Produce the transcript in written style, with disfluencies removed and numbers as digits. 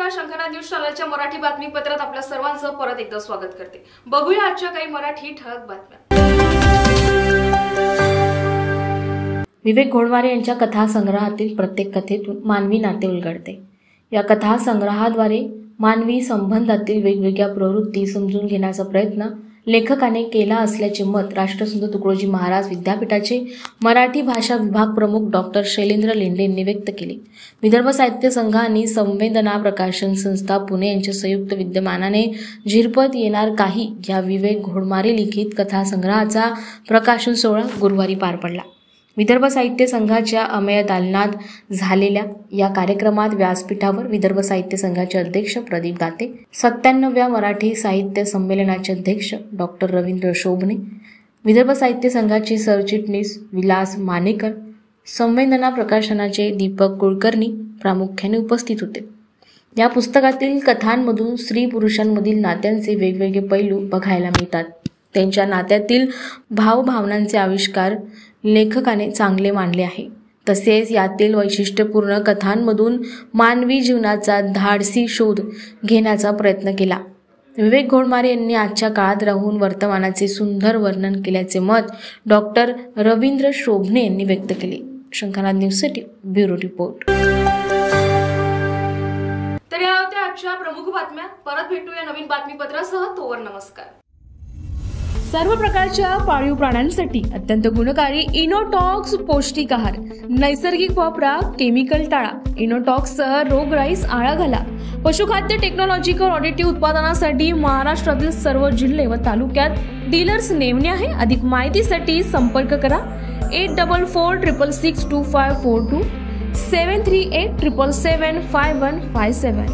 नमस्कार. शंखनाद न्यूज चॅनलच्या मराठी बातमीपत्रात आपल्या सर्वांचं परत एकदा स्वागत करते. बघूया आजच्या काही मराठी ठळक बातम्या. विवेक घोडमारे यांच्या कथासंग्रहातील प्रत्येक कथेतून मानवी नाते उलगडते. या कथासंग्रहाद्वारे मानवी संबंधातील वेगवेगळ्या प्रवृत्ती समजून घेण्याचा प्रयत्न लेखकाने केला असल्याचे मत राष्ट्रसंत तुकडोजी महाराज विद्यापीठाचे मराठी भाषा विभाग प्रमुख डॉक्टर शैलेंद्र लेंडे यांनी व्यक्त केले. विदर्भ साहित्य संघ आणि संवेदना प्रकाशन संस्था पुणे यांच्या संयुक्त विद्यमानाने झिरपत येणार काही या विवेक घोडमारे लिखित कथासंग्रहाचा प्रकाशन सोहळा गुरुवारी पार पडला. विदर्भ साहित्य संघाच्या अमेय दालनात झालेल्या या कार्यक्रमात व्यासपीठावर विदर्भ साहित्य संघाचे अध्यक्ष प्रदीप दाते, 97व्या मराठी साहित्य संमेलनाचे अध्यक्ष डॉक्टर रवींद्र शोभणे, विदर्भ साहित्य संघाचे सरचिटणीस विलास मानेकर, संवेदना प्रकाशनाचे दीपक कुलकर्णी प्रामुख्याने उपस्थित होते. या पुस्तकातील कथांमधून स्त्री पुरुषांमधील नात्यांचे वेगवेगळे पैलू बघायला मिळतात. त्यांच्या नात्यातील भावभावनांचे आविष्कार लेखकाने चांगले मांडले आहे. तसेच यातील वैशिष्ट्यपूर्ण कथांमधून मानवी जीवनाचा धाडसी शोध घेण्याचा प्रयत्न केला. विवेक घोडमारे यांनी आजच्या काळात राहून वर्तमानाचे सुंदर वर्णन केल्याचे मत डॉक्टर रवींद्र शोभणे यांनी व्यक्त केले. शंखनाद न्यूजसाठी ब्युरो रिपोर्ट. तर या होत्या आजच्या प्रमुख बातम्या. परत भेटूया नवीन बातमीपत्रासह. तोवर नमस्कार. सर्व प्रकारच्या पाळीव प्राण्यांसाठी अत्यंत गुणकारी इनोटॉक्स पौष्टिक आहार. नैसर्गिक वापरा, केमिकल टाळा. इनोटॉक्ससह रोगराईस आळा घाला. पशुखाद्य टेक्नॉलॉजिकल ऑडिटिव्ह उत्पादनासाठी महाराष्ट्रातील सर्व जिल्हे व तालुक्यात डीलर्स नेमणे आहे. अधिक माहितीसाठी संपर्क करा 8446625542 738777557.